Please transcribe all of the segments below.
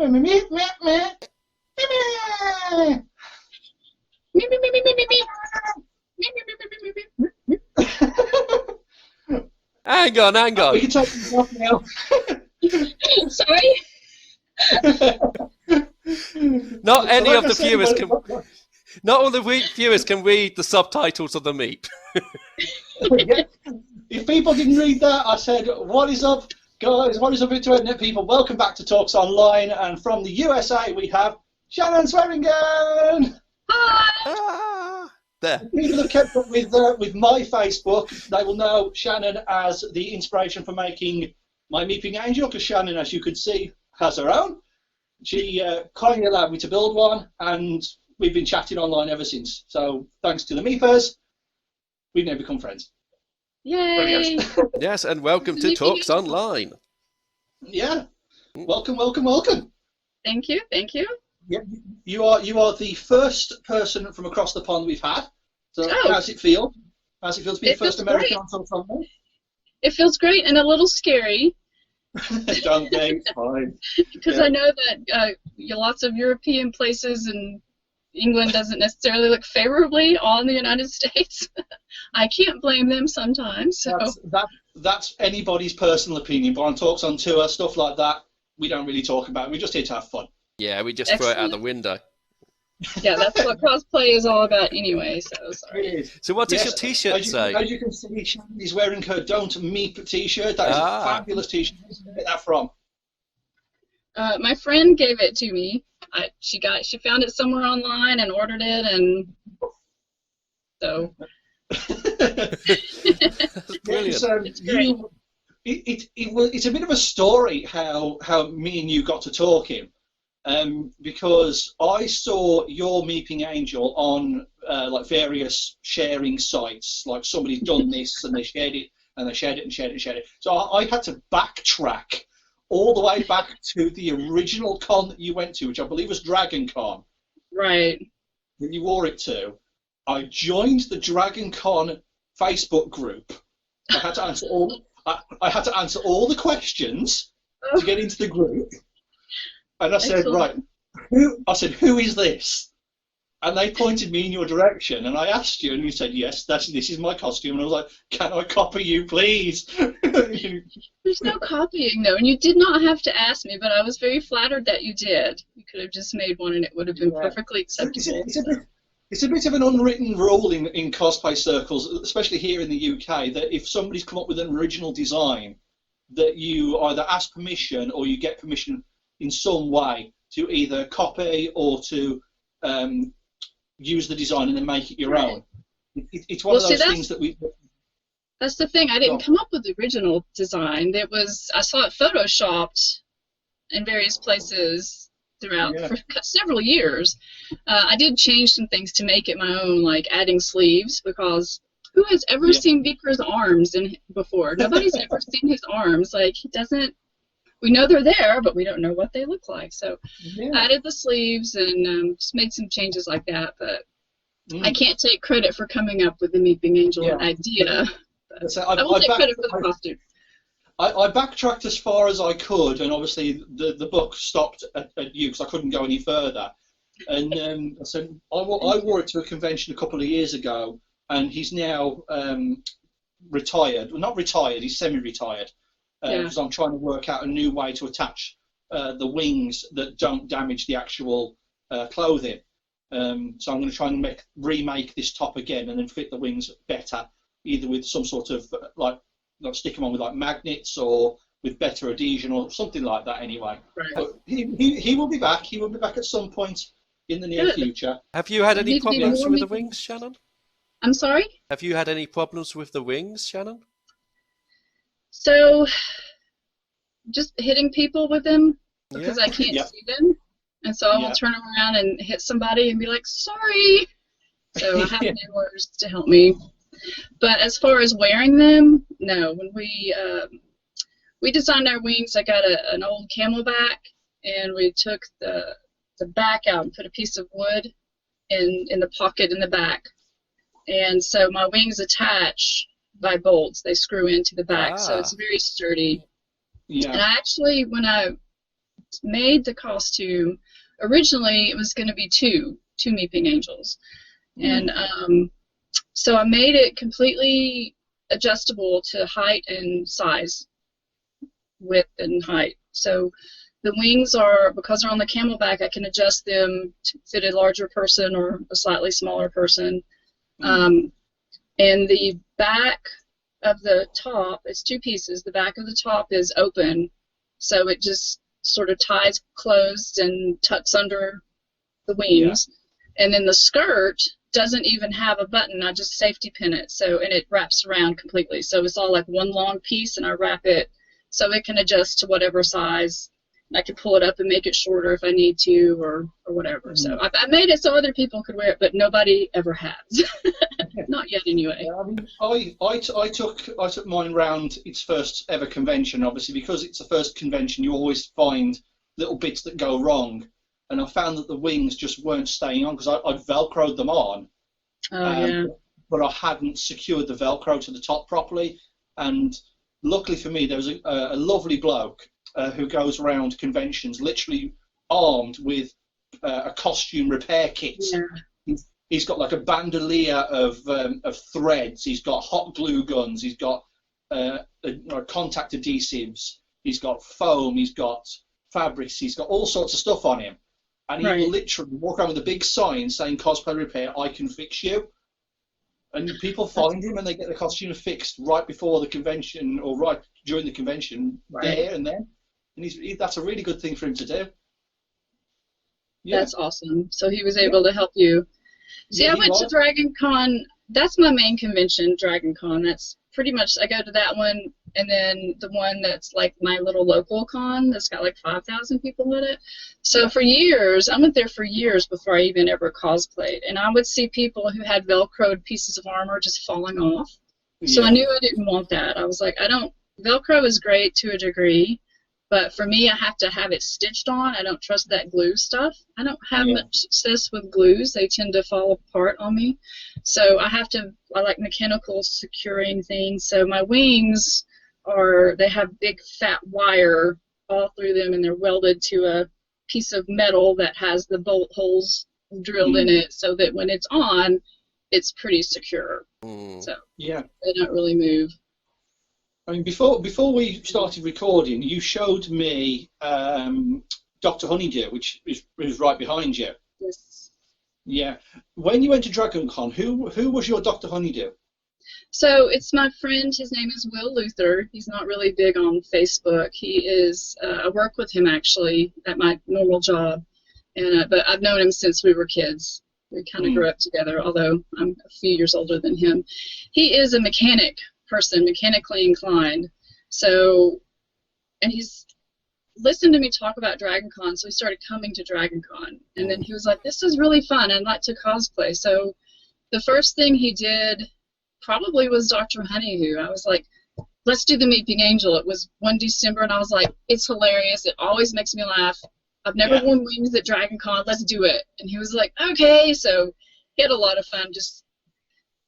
Hang on. We can take this off now. Sorry? Not any of the viewers can. Not all the viewers can read the subtitles of the meep. If people didn't read that, I said, "What is up, guys? What is up, internet people? Welcome back to Talks Online." And from the USA, we have Shannon Swearingen. Hi. There. People have kept up with my Facebook. They will know Shannon as the inspiration for making my Meeping Angel, because Shannon, as you could see, has her own. She kindly allowed me to build one, and we've been chatting online ever since. So thanks to the Meepers, we've now become friends. Yay! Brilliant. Yes, and welcome to Talks Online. Yeah. Welcome. Thank you. Yeah, you are the first person from across the pond we've had. So how's it feel? How's it feel to be the first American on Talks Online? It feels great and a little scary. Don't be, it's fine. Because I know that lots of European places and England doesn't necessarily look favorably on the United States. I can't blame them sometimes. So. That's anybody's personal opinion, but on Talks on Tour, stuff like that, we don't really talk about. We're just here to have fun. Yeah, we just throw it out the window. Yeah, that's what cosplay is all about anyway, so sorry. So what does your t-shirt say? As you can see, Shandy's wearing her Don't Meep t-shirt. That is a fabulous t-shirt. Where did you get that from? My friend gave it to me. She found it somewhere online and ordered it, and so. That's brilliant. It's a bit of a story how me and you got to talking. Because I saw your Meeping Angel on like various sharing sites, like somebody's done this and they shared it and they shared it and shared it and shared it. So I had to backtrack all the way back to the original con that you went to, which I believe was Dragon Con. Right. That you wore it to. I joined the Dragon Con Facebook group. I had to answer all the questions to get into the group. And I said, right, who is this? And they pointed me in your direction, and I asked you, and you said, yes, this is my costume. And I was like, can I copy you, please? There's no copying, though, and you did not have to ask me, but I was very flattered that you did. You could have just made one, and it would have been perfectly acceptable. It's a bit of an unwritten rule in cosplay circles, especially here in the UK, that if somebody's come up with an original design, that you either ask permission or you get permission in some way to either copy or to use the design and then make it your own. It's one of those things that we... That's the thing. I didn't come up with the original design. I saw it photoshopped in various places throughout for several years. I did change some things to make it my own, like adding sleeves, because who has ever seen Vikar's arms before? Nobody's ever seen his arms. Like, he doesn't... We know they're there, but we don't know what they look like. So I added the sleeves and just made some changes like that. But I can't take credit for coming up with the Meeping Angel idea. So I will take credit for the costume. I backtracked as far as I could, and obviously the book stopped at you because I couldn't go any further. And so I wore it to a convention a couple of years ago, and he's now retired. Well, not retired, he's semi-retired. Because I'm trying to work out a new way to attach the wings that don't damage the actual clothing. So I'm going to try and remake this top again and then fit the wings better, either with some sort of like stick them on with like magnets or with better adhesion or something like that. Anyway, but he will be back. He will be back at some point in the near future. Have you had any problems with the wings, Shannon? I'm sorry? Have you had any problems with the wings, Shannon? So, just hitting people with them because I can't see them. And so I will turn around and hit somebody and be like, sorry. So I have neighbors to help me. But as far as wearing them, no. When we designed our wings, I got an old camelback, and we took the back out and put a piece of wood in the pocket in the back. And so my wings attach by bolts. They screw into the back, so it's very sturdy. Yeah. And I actually, when I made the costume, originally it was going to be two Meeping Angels. And so I made it completely adjustable to height and size, width and height. So the wings are, because they're on the camelback, I can adjust them to fit a larger person or a slightly smaller person. And the back of the top, it's two pieces. The back of the top is open, so it just sort of ties closed and tucks under the wings. Yeah. And then the skirt doesn't even have a button. I just safety pin it, and it wraps around completely. So it's all like one long piece, and I wrap it so it can adjust to whatever size. I can pull it up and make it shorter if I need to, or whatever. So I made it so other people could wear it, but nobody ever has. Not yet, anyway. Yeah, I mean, I took mine round its first ever convention. Obviously, because it's the first convention, you always find little bits that go wrong. And I found that the wings just weren't staying on because I'd Velcroed them on. Yeah. But I hadn't secured the Velcro to the top properly. And luckily for me, there was a lovely bloke who goes around conventions literally armed with a costume repair kit. Yeah. He's got like a bandolier of threads. He's got hot glue guns. He's got contact adhesives. He's got foam. He's got fabrics. He's got all sorts of stuff on him. And he will literally walk around with a big sign saying "Cosplay Repair, I can fix you." And people find him and they get the costume fixed right before the convention or right during the convention, there and then. And that's a really good thing for him to do. Yeah. That's awesome. So he was able to help you. See, I went to Dragon Con. That's my main convention, Dragon Con. That's pretty much, I go to that one, and then the one that's like my little local con that's got like 5,000 people in it. So for years, I went there for years before I even ever cosplayed, and I would see people who had Velcroed pieces of armor just falling off. So I knew I didn't want that. I was like, Velcro is great to a degree, but for me, I have to have it stitched on. I don't trust that glue stuff. I don't have much success with glues. They tend to fall apart on me. So I like mechanical securing things. So my wings they have big fat wire all through them, and they're welded to a piece of metal that has the bolt holes drilled in it so that when it's on, it's pretty secure. So they don't really move. I mean, before we started recording, you showed me Dr. Honeydew, which is right behind you. Yes. Yeah. When you went to Dragon Con, who was your Dr. Honeydew? So it's my friend. His name is Will Luther. He's not really big on Facebook. He is. I work with him actually at my normal job, but I've known him since we were kids. We kind of grew up together, although I'm a few years older than him. He is a mechanic person, mechanically inclined. So, and he's listened to me talk about Dragon Con, so he started coming to Dragon Con. And then he was like, "This is really fun. I'd like to cosplay." So the first thing he did probably was Dr. Honeydew. I was like, "Let's do the Meeping Angel." It was one December, and I was like, "It's hilarious. It always makes me laugh. I've never worn wings at Dragon Con. Let's do it." And he was like, "Okay." So he had a lot of fun just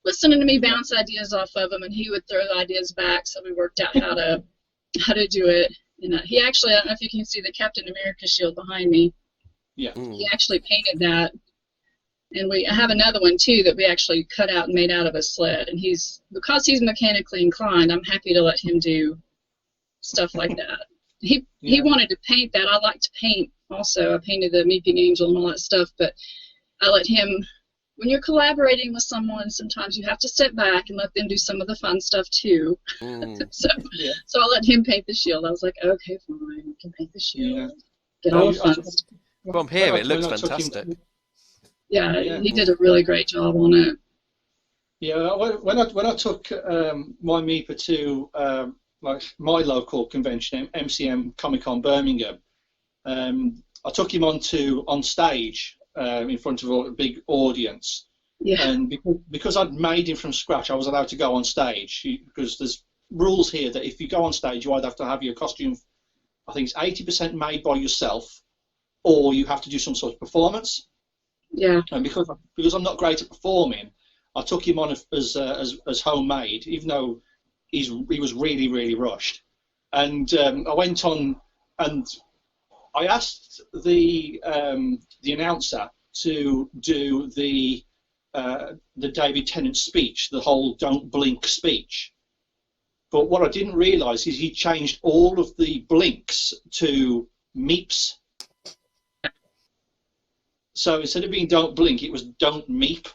listening to me bounce ideas off of him, and he would throw the ideas back, so we worked out how to do it. And he actually, I don't know if you can see the Captain America shield behind me. Yeah. He actually painted that, and I have another one too that we actually cut out and made out of a sled. And because he's mechanically inclined, I'm happy to let him do stuff like that. He wanted to paint that. I like to paint also. I painted the Meeping Angel and all that stuff, but I let him. When you're collaborating with someone, sometimes you have to step back and let them do some of the fun stuff too. So I let him paint the shield. I was like, "Okay, fine, you can paint the shield. Get all the fun stuff." From here, it looks fantastic. He did a really great job on it. Yeah, when I took my Meeper to my local convention, MCM Comic Con Birmingham, I took him on stage. In front of a big audience, and because I'd made him from scratch, I was allowed to go on stage because there's rules here that if you go on stage, you either have to have your costume, I think it's 80% made by yourself, or you have to do some sort of performance. Yeah. And because I'm not great at performing, I took him on as homemade, even though he was really, really rushed. And I went on, and I asked the announcer to do the David Tennant speech, the whole "Don't blink" speech. But what I didn't realise is he changed all of the blinks to meeps. So instead of being "Don't blink," it was "Don't meep."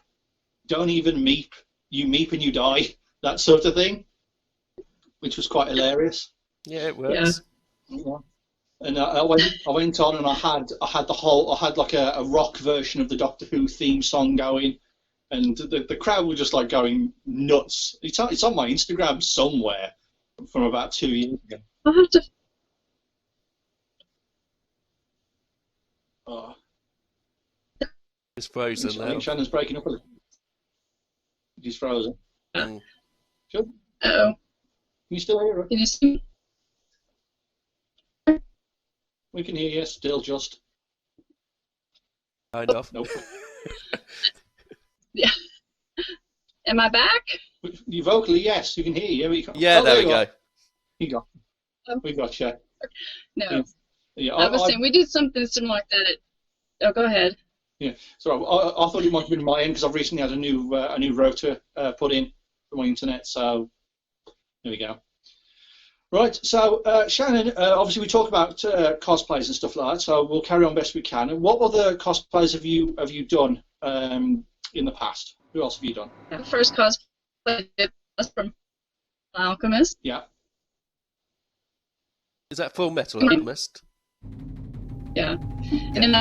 Don't even meep. You meep and you die. That sort of thing, which was quite hilarious. Yeah, it works. Yeah. And I went on and I had like a rock version of the Doctor Who theme song going, and the crowd were just like going nuts. It's on my Instagram somewhere from about 2 years ago. I'll have to. Oh, It's frozen I now. think Shannon's breaking up a little. She's frozen. Mm. Sure. Oh, Can you still hear her? can you see? We can hear you still, just. Kind of. Nope. Yeah. Am I back? You vocally, yes, you can hear you. Yeah, there we go. You got. We got you. No. Yeah, I was saying we did something similar like that. Oh, go ahead. Yeah, so I thought it might have been my end because I've recently had a new router put in for my internet. So there we go. Right, so Shannon, obviously we talk about cosplays and stuff like that. So we'll carry on best we can. And what other cosplays have you done in the past? Who else have you done? The first cosplay was from Alchemist. Yeah. Is that Full Metal Alchemist? Yeah. And then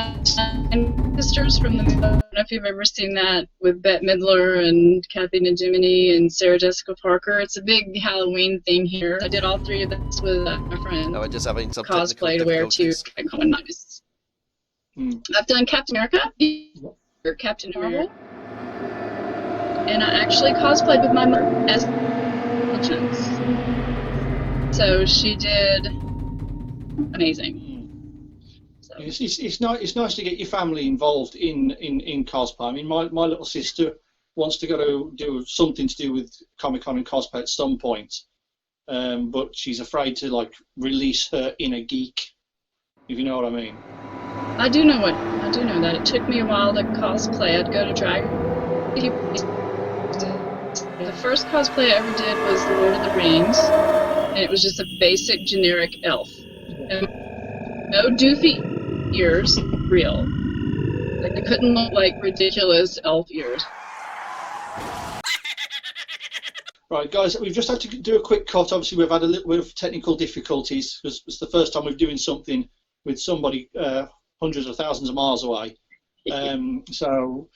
and Sisters from the I don't know if you've ever seen that with Bette Midler and Kathy Najimini and Sarah Jessica Parker. It's a big Halloween thing here. I did all three of those with my friend. No, we're just having some Cosplay to wear too. Nice. I've done Captain America or Captain Marvel. And I actually cosplayed with my mother as Intelligence. So she did amazing. So. It's nice to get your family involved in cosplay. I mean, my little sister wants to go to do something to do with Comic-Con and cosplay at some point, but she's afraid to like release her inner geek, if you know what I mean. I do know that. It took me a while to cosplay. I'd go to Dragon. The first cosplay I ever did was The Lord of the Rings, and it was just a basic generic elf. And no doofy ears, real. Like they couldn't look like ridiculous elf ears. Right, guys, we've just had to do a quick cut. Obviously, we've had a little bit of technical difficulties because it's the first time we're doing something with somebody hundreds of thousands of miles away. So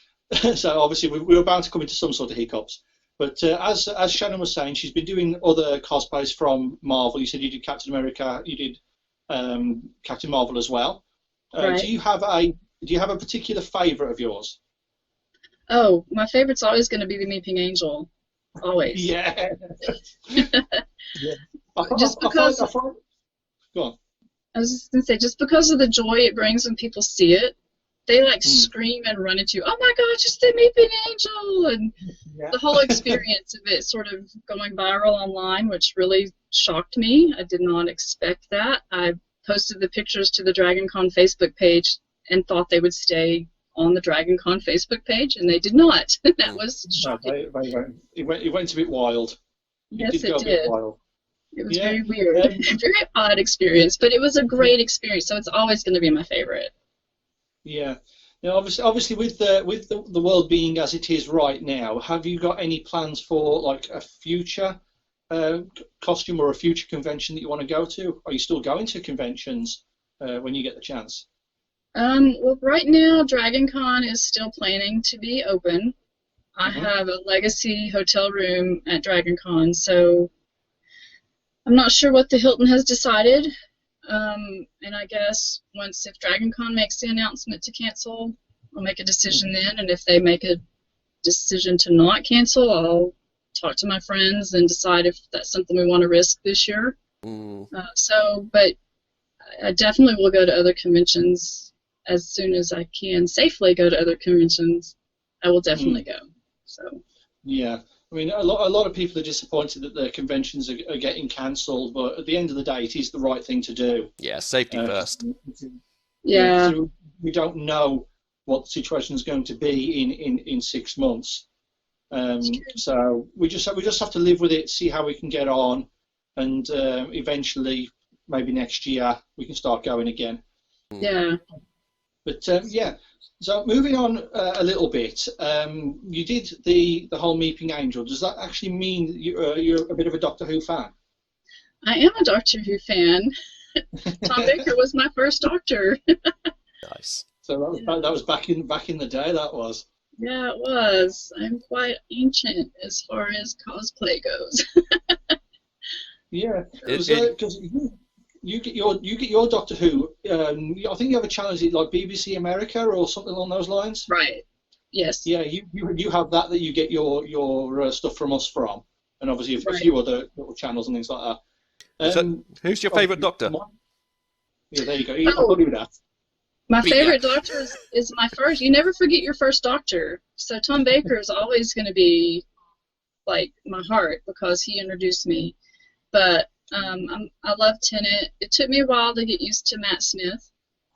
obviously we were bound to come into some sort of hiccups. But as Shannon was saying, she's been doing other cosplays from Marvel. You said you did Captain America, you did Captain Marvel as well. Right. Do you have a particular favourite of yours? Oh, my favorite's always going to be the Weeping Angel. Always. Yeah. Just because. Go on. I was just going to say, just because of the joy it brings when people see it, they like scream and run at you. Oh my gosh, it's the Weeping Angel! And the whole experience of it sort of going viral online, which really shocked me. I did not expect that. I posted the pictures to the DragonCon Facebook page and thought they would stay on the DragonCon Facebook page, and they did not. That was shocking. It went a bit wild. Yes, it did. Wild. It was very weird, very odd experience, but it was a great experience, so it's always going to be my favorite. Yeah. Now, obviously, with the world being as it is right now, have you got any plans for like a future costume or a future convention that you want to go to? Are you still going to conventions when you get the chance? Well, right now, DragonCon is still planning to be open. I have a legacy hotel room at DragonCon, so I'm not sure what the Hilton has decided. And I guess if DragonCon makes the announcement to cancel, I'll make a decision then. And if they make a decision to not cancel, I'll talk to my friends and decide if that's something we want to risk this year. But I definitely will go to other conventions as soon as I can safely go to other conventions. I will definitely go. So. Yeah. I mean, a lot of people are disappointed that their conventions are getting cancelled, but at the end of the day, it is the right thing to do. Yeah, safety first. Yeah. So we don't know what the situation is going to be in 6 months. So we just have to live with it, see how we can get on, and eventually, maybe next year, we can start going again. Yeah. But yeah, so moving on a little bit, you did the whole Meeping Angel. Does that actually mean that you're a bit of a Doctor Who fan? I am a Doctor Who fan. Tom Baker was my first Doctor. Nice. So that was back in the day. That was. Yeah, it was. I'm quite ancient as far as cosplay goes. Yeah, because you get your Doctor Who. I think you have a challenge like BBC America or something along those lines. Right. Yes. Yeah, you have that you get your stuff from us from, and obviously a Right. few other little channels and things like that. So, who's your favourite Doctor? Yeah, there you go. I'll do that. My favorite Doctor is my first. You never forget your first Doctor. So Tom Baker is always going to be like my heart because he introduced me. But I love Tennant. It took me a while to get used to Matt Smith.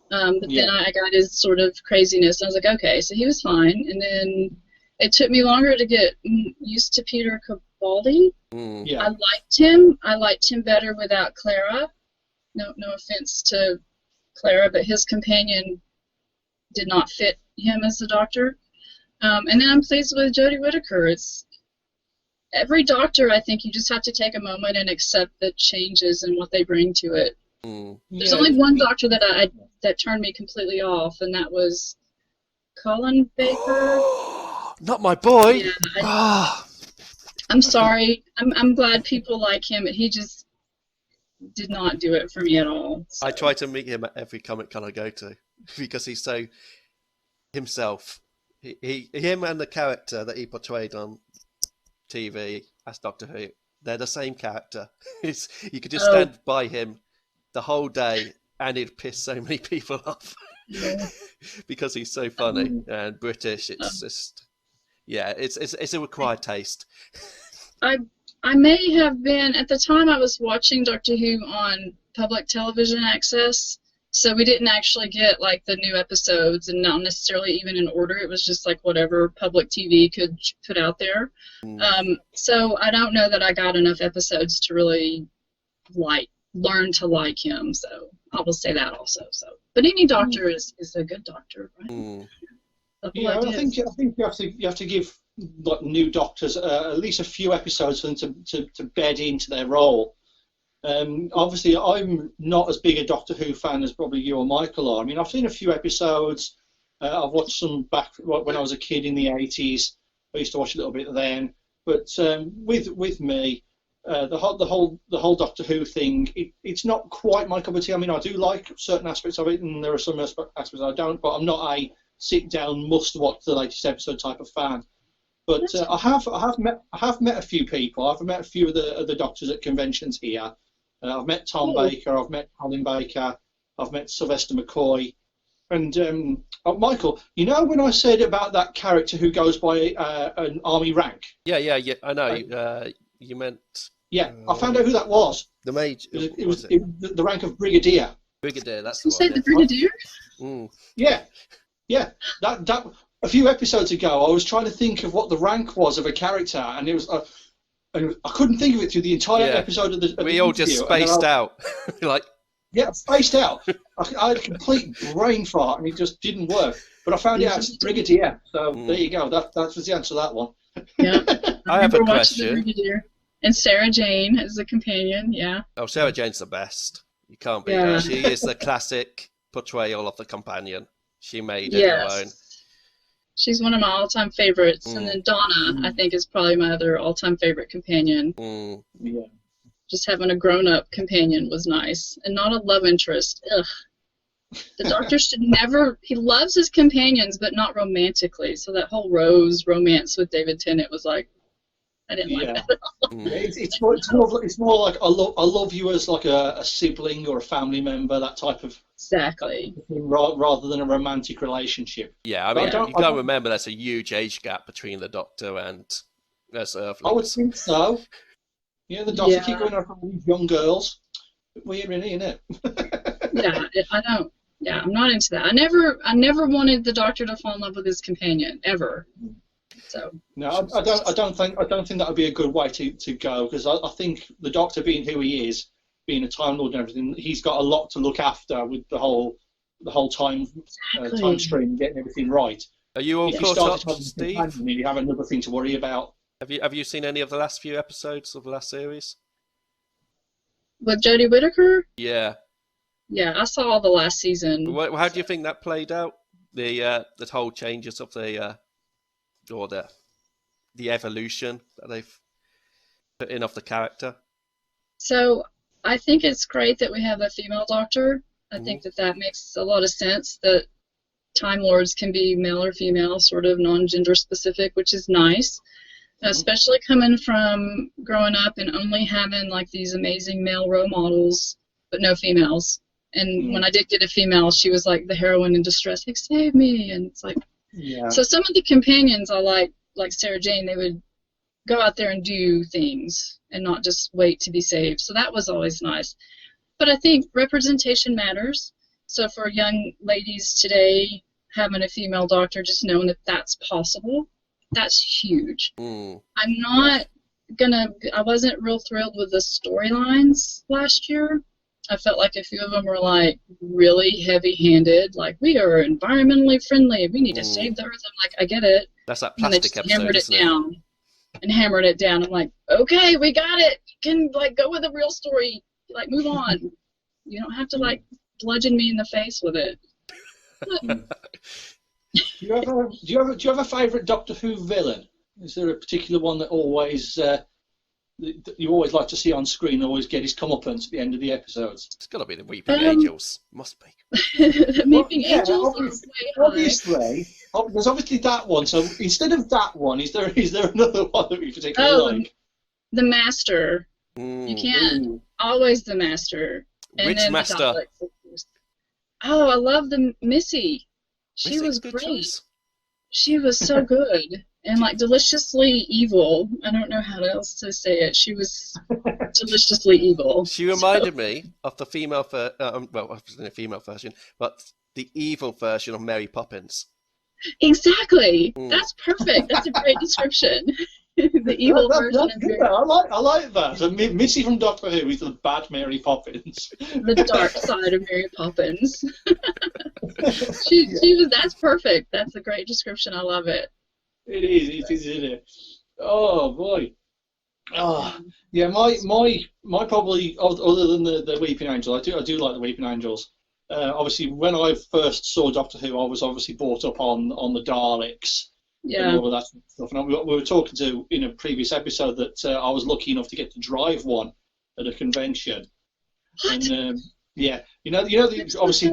But then I got his sort of craziness. I was like, okay, so he was fine. And then it took me longer to get used to Peter Capaldi. Yeah. I liked him. I liked him better without Clara. No offense to Clara, but his companion did not fit him as the Doctor. And then I'm pleased with Jodie Whittaker. It's every Doctor. I think you just have to take a moment and accept the changes and what they bring to it. There's only one Doctor that turned me completely off, and that was Colin Baker. Not my boy. Yeah, I'm sorry. I'm glad people like him, but he just did not do it for me at all. So. I try to meet him at every Comic Con I go to because he's so himself. Him and the character that he portrayed on TV as Doctor Who, they're the same character. You could just stand by him the whole day and it'd piss so many people off because he's so funny and British. It's just, yeah, it's a required taste. I may have been, at the time I was watching Doctor Who on public television access, so we didn't actually get like the new episodes and not necessarily even in order. It was just like whatever public TV could put out there. So I don't know that I got enough episodes to really learn to like him, so I will say that also. So, but any Doctor is a good Doctor, right? Yeah, I think you have to give like new Doctors at least a few episodes for them to bed into their role. Obviously, I'm not as big a Doctor Who fan as probably you or Michael are. I mean, I've seen a few episodes. I've watched some back when I was a kid in the 80s. I used to watch a little bit then. But with me, the whole Doctor Who thing, it's not quite my cup of tea. I mean, I do like certain aspects of it, and there are some aspects I don't. But I'm not a sit down must watch the latest episode type of fan. But I have met a few people. I've met a few of the Doctors at conventions here. I've met Tom Baker. I've met Colin Baker. I've met Sylvester McCoy. And Michael, you know when I said about that character who goes by an army rank? Yeah, I know. You meant. Yeah, I found out who that was. The Major. It was the rank of Brigadier. Brigadier. That's the one. You say the Brigadier? Yeah. That a few episodes ago, I was trying to think of what the rank was of a character, and it was. And I couldn't think of it through the entire episode of the. We all just spaced out, like. Yeah, spaced out. I had a complete brain fart, and it just didn't work. But I found it out as Brigadier. So there you go. That was the answer to that one. Yeah. I have a question. And Sarah Jane as the companion. Yeah. Oh, Sarah Jane's the best. You can't beat her. She is the classic portrayal of the companion. She made it her own. She's one of my all-time favorites, and then Donna, I think, is probably my other all-time favorite companion. Yeah. Just having a grown-up companion was nice, and not a love interest. Ugh. The Doctor should never. He loves his companions, but not romantically. So that whole Rose romance with David Tennant was like, I didn't like that at all. It's more like I love you as like a sibling or a family member, that type of. Exactly. Rather than a romantic relationship. Yeah, I mean, you got to remember there's a huge age gap between the Doctor and Earthlings. I would think so. Yeah, the Doctor keep going after these young girls. Weird, really, isn't it? I don't. Yeah, I'm not into that. I never wanted the Doctor to fall in love with his companion ever. So no, I don't think that would be a good way to go, because I think the Doctor, being who he is, being a Time Lord and everything, he's got a lot to look after with the whole time time stream, getting everything right. Are you all if you caught started up, having Steve? companion, you have another thing to worry about. Have you seen any of the last few episodes of the last series? with Jodie Whittaker, Yeah. yeah, I saw the last season. How do you think that played out? The whole changes of the or the evolution that they've put in of the character. So I think it's great that we have a female Doctor. I think that makes a lot of sense, that Time Lords can be male or female, sort of non-gender specific, which is nice. Especially coming from growing up and only having like these amazing male role models, but no females. And when I did get a female, she was like the heroine in distress, like, save me. And it's like, so some of the companions I like Sarah Jane, they would go out there and do things and not just wait to be saved. So that was always nice. But I think representation matters. So for young ladies today, having a female Doctor, just knowing that that's possible, that's huge. I wasn't real thrilled with the storylines last year. I felt like a few of them were like really heavy-handed, like, we are environmentally friendly, we need to save the earth. I'm like, I get it. That's that plastic episode, isn't it? And hammered it down. I'm like, okay, we got it. You can like go with the real story. Like, move on. You don't have to like bludgeon me in the face with it. Do you have a favourite Doctor Who villain? Is there a particular one that always you always like to see on screen, always get his comeuppance at the end of the episodes? It's got to be the Weeping Angels. Must be. Weeping Angels. Obviously, there's obviously that one. So instead of that one, is there another one that we particularly like? The Master. You can't always the Master. And Which then Master? Oh, I love the Missy. She was great. Choice. She was so good and like deliciously evil. I don't know how else to say it. She was deliciously evil. She reminded me of the female, well, obviously a female version, but the evil version of Mary Poppins. Exactly. That's perfect. That's a great description. The evil version of Mary. I like that. So Missy from Doctor Who is the bad Mary Poppins. The dark side of Mary Poppins. she was. That's perfect. That's a great description. I love it. It is, isn't it? Oh boy. Oh yeah. My probably, other than the Weeping Angel, I do like the Weeping Angels. Obviously, when I first saw Doctor Who, I was obviously brought up on the Daleks. Yeah. And all of that stuff. And we were talking to in a previous episode that I was lucky enough to get to drive one at a convention. What? And yeah, obviously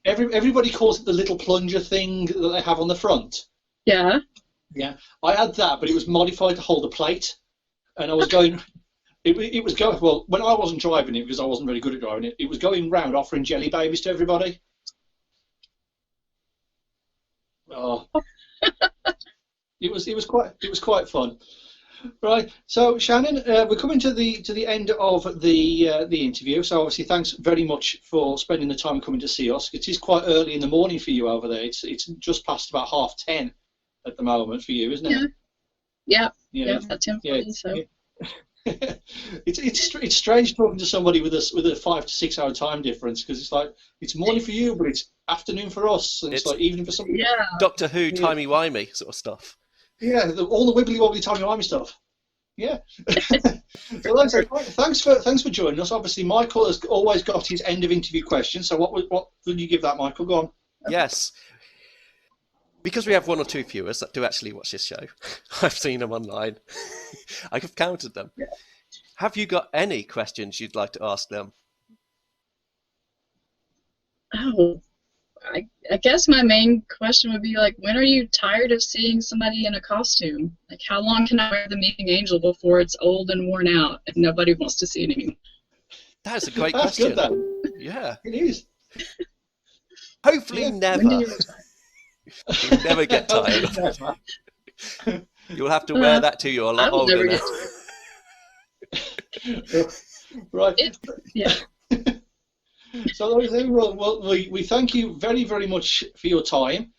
everybody calls it the little plunger thing that they have on the front. Yeah. Yeah, I had that, but it was modified to hold a plate, and I was going. It was going well when I wasn't driving it because I wasn't very good at driving it. It was going round offering jelly babies to everybody. Oh. It was quite fun, right? So Shannon, we're coming to the end of the interview. So obviously, thanks very much for spending the time coming to see us. It is quite early in the morning for you over there. It's just past about 10:30 at the moment for you, isn't it? Yeah. At 10:40. So. Yeah. It's strange talking to somebody with a 5 to 6 hour time difference, because it's like it's morning for you, but it's afternoon for us, and it's like evening for somebody. Yeah. Doctor Who, timey-wimey sort of stuff. Yeah, all the wibbly-wobbly timey-wimey stuff. Yeah. So like I said, thanks for joining us. Obviously, Michael has always got his end of interview question. So what would you give that, Michael? Go on. Yes. Because we have one or two viewers that do actually watch this show, I've seen them online. I have counted them. Yeah. Have you got any questions you'd like to ask them? Oh, I guess my main question would be like, when are you tired of seeing somebody in a costume? Like, how long can I wear the Weeping Angel before it's old and worn out and nobody wants to see it anymore? That is a great That's question. Good, then. Yeah. It is. Hopefully never. You'll never get tired of it. You'll have to wear that till you're a lot older now. Right. Yeah. So we thank you very, very much for your time.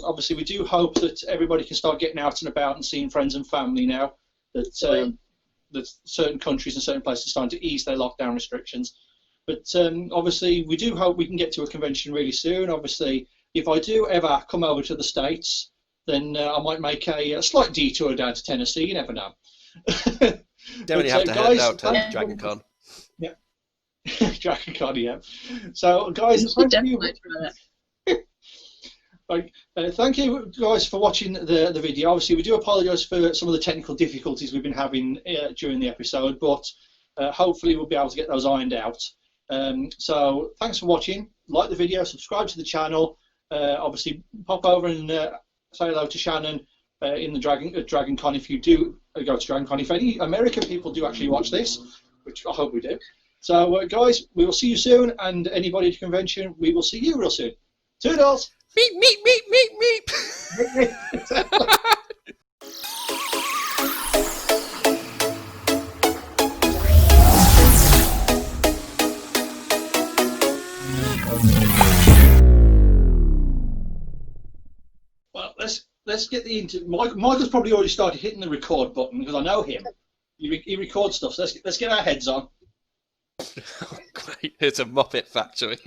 Obviously, we do hope that everybody can start getting out and about and seeing friends and family now that that certain countries and certain places are starting to ease their lockdown restrictions. But obviously, we do hope we can get to a convention really soon. Obviously, if I do ever come over to the States, then I might make a slight detour down to Tennessee. You never know. Definitely have to head out to Dragon Con. Yeah. Dragon Con, yeah. So, guys, thank you guys for watching the video. Obviously, we do apologise for some of the technical difficulties we've been having during the episode, but hopefully we'll be able to get those ironed out. So, thanks for watching. Like the video, subscribe to the channel. Obviously, pop over and say hello to Shannon in the Dragon Con if you do go to Dragon Con. If any American people do actually watch this, which I hope we do. So, guys, we will see you soon, and anybody at the convention, we will see you real soon. Toodles! Meep, meep, meep, meep, meep! Well, let's get Michael's probably already started hitting the record button because I know him. He records stuff. So let's get our heads on. Oh, great! It's a Muppet factory.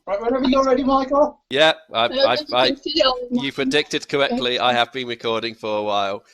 Right, whenever you're ready, Michael. Yeah, you predicted correctly. I have been recording for a while.